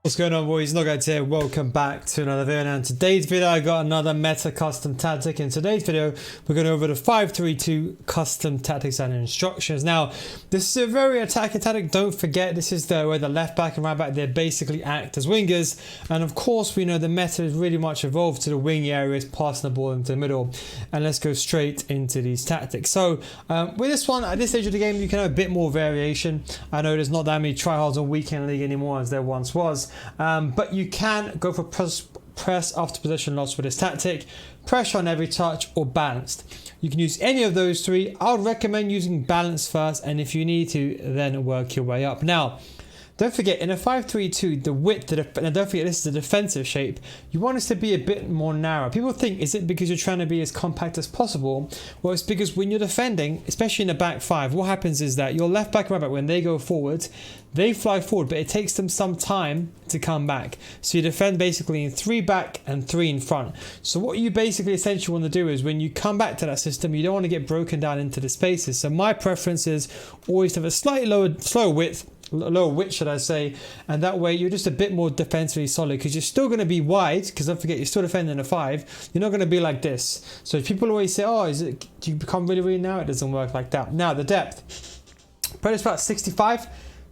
What's going on, boys? NealGuides here. Welcome back to another video. Now in today's video I got another meta custom tactic. In today's video we're going over the 5-3-2 custom tactics and instructions. Now this is a very attacking tactic. Don't forget, this is where the left back and right back, they basically act as wingers, and of course we know the meta is really much evolved to the wing areas, passing the ball into the middle. And let's go straight into these tactics. So with this one, at this stage of the game you can have a bit more variation. I know there's not that many tryhards on weekend league anymore as there once was. But you can go for press after possession loss with this tactic, pressure on every touch, or balanced. You can use any of those three. I would recommend using balanced first, and if you need to, then work your way up. Now, don't forget, in a 5-3-2, the width, and don't forget this is a defensive shape, you want this to be a bit more narrow. People think, is it because you're trying to be as compact as possible? Well, it's because when you're defending, especially in a back five, what happens is that your left back and right back, when they go forward, they fly forward, but it takes them some time to come back. So you defend basically in 3 back and 3 in front. So what you basically essentially want to do is when you come back to that system, you don't want to get broken down into the spaces. So my preference is always to have a slightly lower width, should I say, and that way you're just a bit more defensively solid, because you're still going to be wide, because don't forget you're still defending a 5. You're not going to be like this. So people always say, oh, do you become really narrow? It doesn't work like that. Now the depth, but it's about 65.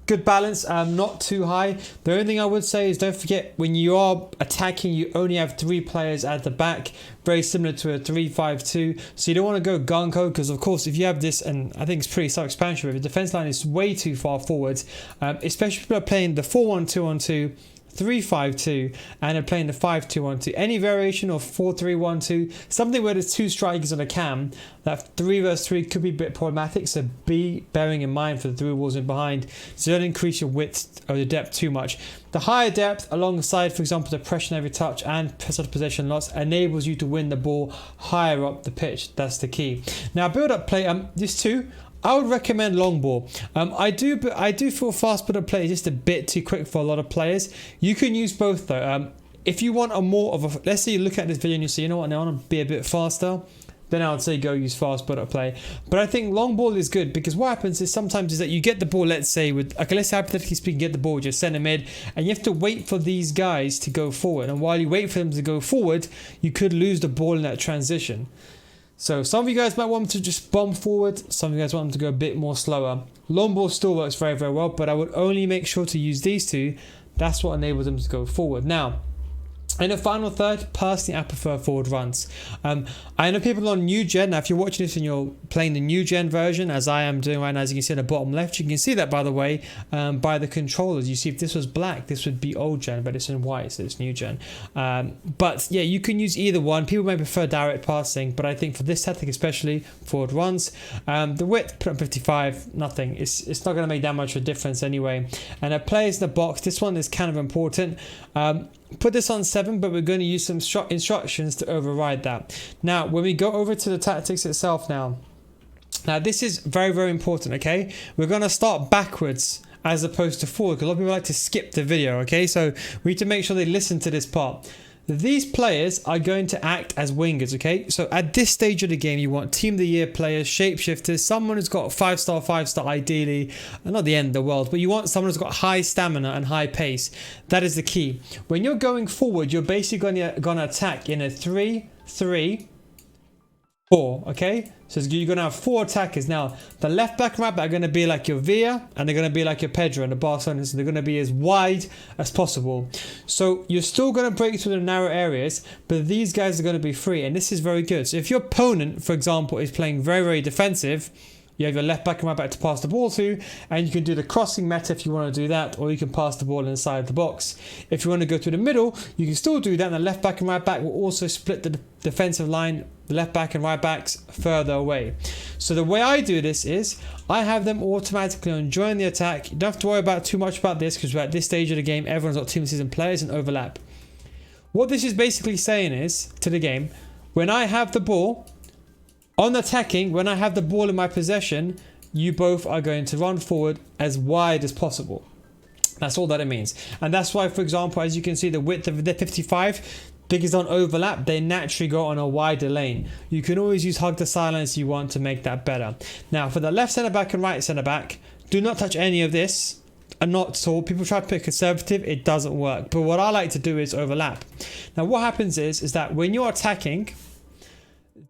Good balance, not too high. The only thing I would say is don't forget, when you are attacking, you only have 3 players at the back, very similar to a 3-5-2. So you don't want to go gung-ho, because of course if you have this, and I think it's pretty self-explanatory, the defense line is way too far forward, especially if people are playing the 4-1-2-on-2, 3-5-2, and are playing the 5-2-1-2. Any variation of 4-3-1-2, something where there's 2 strikers on a cam, that 3 versus 3 could be a bit problematic. So be bearing in mind for the 3 walls in behind, so don't increase your width or the depth too much. The higher depth, alongside, for example, the pressure on every touch and press after possession loss, enables you to win the ball higher up the pitch. That's the key. Now, build up play. These two, I would recommend long ball. I do feel fast build up play is just a bit too quick for a lot of players. You can use both though. If you want a more of a, let's say you look at this video and you say, you know what, now I want to be a bit faster, then I would say go use fast build up play. But I think long ball is good, because what happens is sometimes is that you get the ball, let's say with, okay, let's say hypothetically speaking, get the ball with your centre mid, and you have to wait for these guys to go forward. And while you wait for them to go forward, you could lose the ball in that transition. So some of you guys might want them to just bomb forward, some of you guys want them to go a bit more slower. Long ball still works very, very well, but I would only make sure to use these two. That's what enables them to go forward. Now, in the final third, personally I prefer forward runs. I know people on new gen. Now if you're watching this and you're playing the new gen version, as I am doing right now, as you can see in the bottom left, you can see that, by the way, by the controllers. You see, if this was black, this would be old gen, but it's in white, so it's new gen. But yeah, you can use either one. People may prefer direct passing, but I think for this tactic, especially forward runs, the width, put on 55, nothing. It's not going to make that much of a difference anyway. And a players in the box, this one is kind of important. Put this on 7, but we're going to use some instructions to override that. Now, when we go over to the tactics itself now this is very, very important, okay? We're going to start backwards as opposed to forward, because a lot of people like to skip the video, okay? So we need to make sure they listen to this part. These players are going to act as wingers, okay? So at this stage of the game, you want Team of the Year players, shapeshifters, someone who's got 5-star ideally, not the end of the world, but you want someone who's got high stamina and high pace. That is the key. When you're going forward, you're basically going to attack in a 3-3-4, okay? So you're going to have 4 attackers. Now, the left back and right back are going to be like your Villa, and they're going to be like your Pedro and the Barcelona. So they're going to be as wide as possible. So you're still going to break through the narrow areas, but these guys are going to be free, and this is very good. So if your opponent, for example, is playing very, very defensive, you have your left back and right back to pass the ball to, and you can do the crossing meta if you want to do that, or you can pass the ball inside the box. If you want to go to the middle, you can still do that, and the left back and right back will also split the defensive line, the left back and right backs further away. So the way I do this is I have them automatically on join the attack. You don't have to worry about too much about this, because we're at this stage of the game, everyone's got team season players and overlap. What this is basically saying is to the game, when I have the ball on attacking, when I have the ball in my possession, you both are going to run forward as wide as possible. That's all that it means. And that's why, for example, as you can see, the width of the 55, because don't overlap, they naturally go on a wider lane. You can always use hug to silence you want to make that better. Now, for the left centre back and right centre back, do not touch any of this. are not tall. People try to put conservative, it doesn't work. But what I like to do is overlap. Now what happens is that when you're attacking,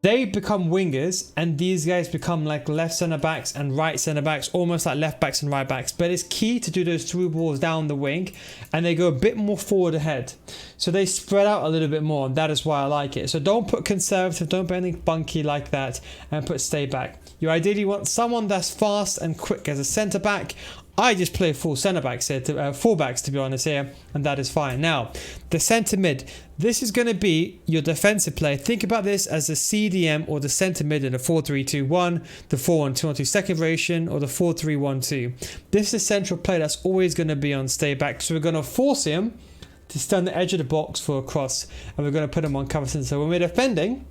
they become wingers and these guys become like left centre backs and right centre backs, almost like left backs and right backs. But it's key to do those through balls down the wing and they go a bit more forward ahead. So they spread out a little bit more, and that is why I like it. So don't put conservative, don't put anything bunky like that, and put stay back. You ideally want someone that's fast and quick as a centre back. I just play full centre backs here, fullbacks to be honest here, and that is fine. Now, the centre mid. This is going to be your defensive player. Think about this as the CDM or the centre mid in a 4-3-2-1, the 4-1-2-1-2 second variation, or the 4-3-1-2. This is a central player that's always going to be on stay back. So we're going to force him to stand the edge of the box for a cross, and we're going to put him on cover centre. So when we're defending,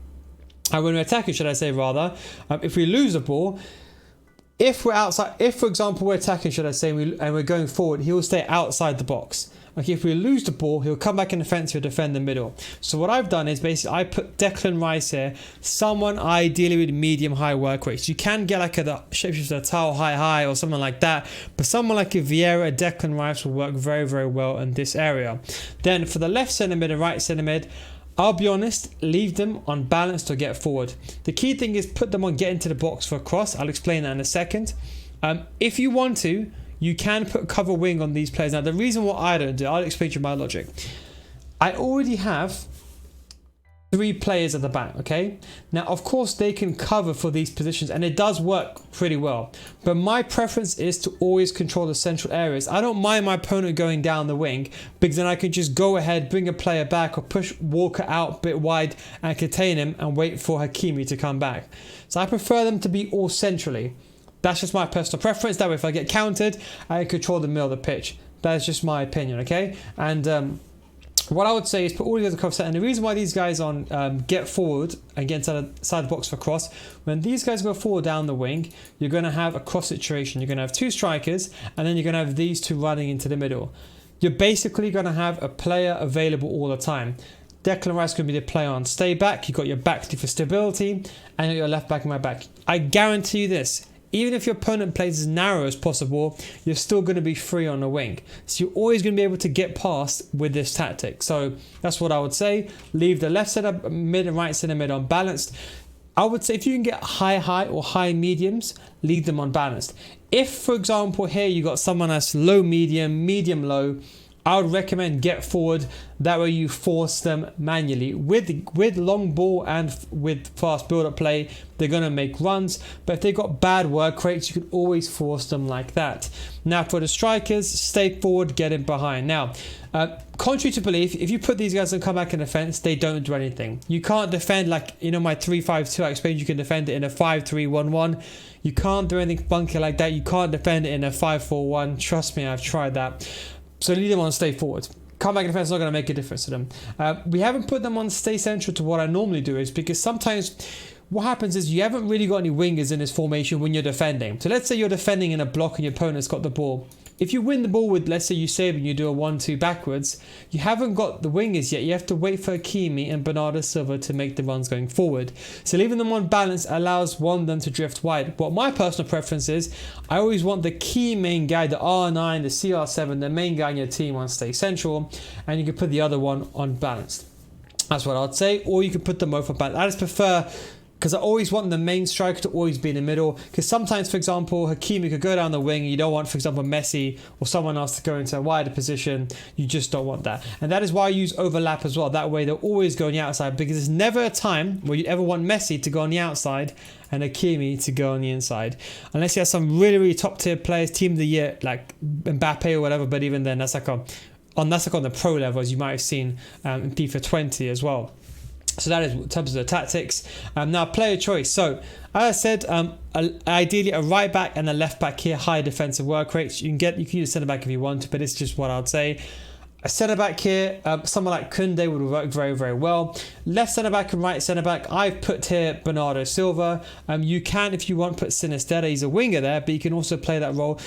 and when we're attacking, should I say rather, if we lose the ball, if we're outside, if for example we're attacking, should I say, and we're going forward, he will stay outside the box. Okay, if we lose the ball, he'll come back in defense, he'll defend the middle. So what I've done is basically I put Declan Rice here, someone ideally with medium-high work rates. You can get like a shapeshifter, Tao high or something like that, but someone like a Vieira, Declan Rice will work very, very well in this area. Then for the left centre mid and right centre mid, I'll be honest, leave them on balance to get forward. The key thing is put them on get into the box for a cross. I'll explain that in a second. If you want to, you can put cover wing on these players. Now, the reason why I don't do, I'll explain to you my logic. I already have 3 players at the back, okay? Now, of course, they can cover for these positions, and it does work pretty well. But my preference is to always control the central areas. I don't mind my opponent going down the wing, because then I can just go ahead, bring a player back, or push Walker out a bit wide and contain him and wait for Hakimi to come back. So I prefer them to be all centrally. That's just my personal preference. That way, if I get countered, I can control the middle of the pitch. That's just my opinion, okay? And what I would say is put all these other cover set. And the reason why these guys on get forward and get inside the box for cross, when these guys go forward down the wing, you're going to have a cross situation. You're going to have 2 strikers, and then you're going to have these 2 running into the middle. You're basically going to have a player available all the time. Declan Rice is going to be the player on stay back. You've got your back for stability, and your left back and right back. I guarantee you this. Even if your opponent plays as narrow as possible, you're still going to be free on the wing. So you're always going to be able to get past with this tactic. So that's what I would say. Leave the left centre mid and right centre mid unbalanced. I would say if you can get high or high mediums, leave them unbalanced. If, for example, here you got someone that's low medium low, I would recommend get forward. That way you force them manually. With long ball and with fast build-up play, they're going to make runs. But if they've got bad work rates, you could always force them like that. Now for the strikers, stay forward, get in behind. Now, contrary to belief, if you put these guys and come back in defense, they don't do anything. You can't defend like, you know, my 3-5-2, I explained you can defend it in a 5-3-1-1. You can't do anything funky like that. You can't defend it in a 5-4-1. Trust me, I've tried that. So leave them on stay forward. Come back in defense is not going to make a difference to them. We haven't put them on stay central to what I normally do is because sometimes what happens is you haven't really got any wingers in this formation when you're defending. So let's say you're defending in a block and your opponent's got the ball. If you win the ball with, let's say you save and you do a 1-2 backwards, you haven't got the wingers yet. You have to wait for Hakimi and Bernardo Silva to make the runs going forward. So leaving them on balance allows one of them to drift wide. What my personal preference is, I always want the key main guy, the R9, the CR7, the main guy in your team on stay central, and you can put the other one on balanced. That's what I'd say. Or you can put them both on balanced. I just prefer, because I always want the main striker to always be in the middle. Because sometimes, for example, Hakimi could go down the wing. You don't want, for example, Messi or someone else to go into a wider position. You just don't want that. And that is why I use overlap as well. That way they'll always go on the outside. Because there's never a time where you'd ever want Messi to go on the outside and Hakimi to go on the inside. Unless you have some really, really top tier players, team of the year, like Mbappe or whatever. But even then, that's like on the pro level, as you might have seen in FIFA 20 as well. So that is in terms of the tactics. Now player choice. So as I said, ideally a right back and a left back here, high defensive work rates. You can use a centre back if you want to, but it's just what I'd say. A centre back here, someone like Koundé would work very, very well. Left centre back and right centre back, I've put here Bernardo Silva. You can, if you want, put Sinisterra. He's a winger there, but you can also play that role.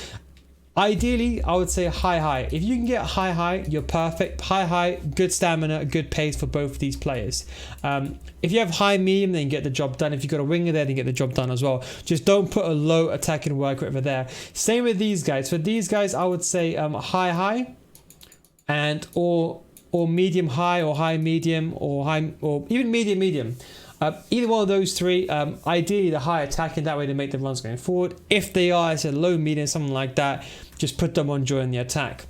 Ideally, I would say high. If you can get high, you're perfect. High, good stamina, good pace for both of these players. If you have high medium, then you get the job done. If you've got a winger there, then you get the job done as well. Just don't put a low attacking work rate over there. Same with these guys. For these guys, I would say high and or medium high, or high medium, or high, or even medium. Either one of those three, ideally the high attacking, that way they make the runs going forward. If they are, I said low medium, something like that, just put them on during the attack.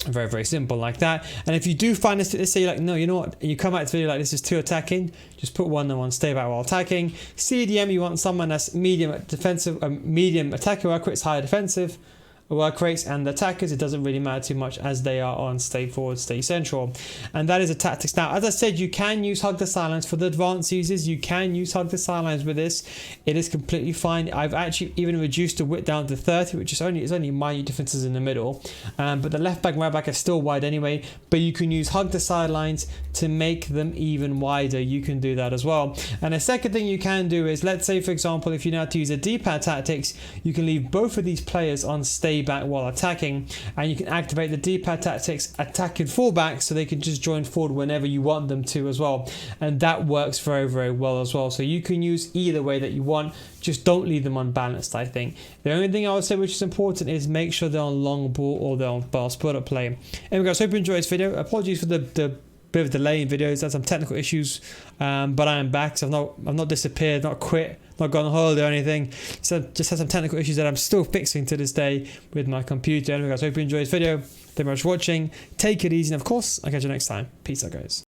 Very simple like that. And if you do find this, let's say you're like, no, you know what, you come out to video like this is too attacking, just put one and one, stay back while attacking. CDM, you want someone that's medium defensive, medium attacking work rates, higher defensive work rates, and the attackers, it doesn't really matter too much as they are on stay forward, stay central. And that is the tactics. Now, as I said, you can use hug the sidelines for the advanced users. You can use hug the sidelines with this. It is completely fine. I've actually even reduced the width down to 30, which is only minor differences in the middle. But the left back and right back are still wide anyway. But you can use hug the sidelines to make them even wider. You can do that as well. And the second thing you can do is, let's say for example, if you know how to use a D-pad tactics, you can leave both of these players on stay back while attacking, and you can activate the D-pad tactics attacking fullback so they can just join forward whenever you want them to as well, and that works very well as well. So you can use either way that you want, just don't leave them unbalanced. I think the only thing I would say which is important is make sure they're on long ball or they're on ball split up play. Anyway guys, hope you enjoyed this video. Apologies for the bit of delay in videos, had some technical issues, but I am back, so I've not disappeared, not quit, not gone on holiday or anything. So just had some technical issues that I'm still fixing to this day with my computer. Anyway guys, hope you enjoyed this video. Thank you very much for watching. Take it easy, and of course I'll catch you next time. Peace out guys.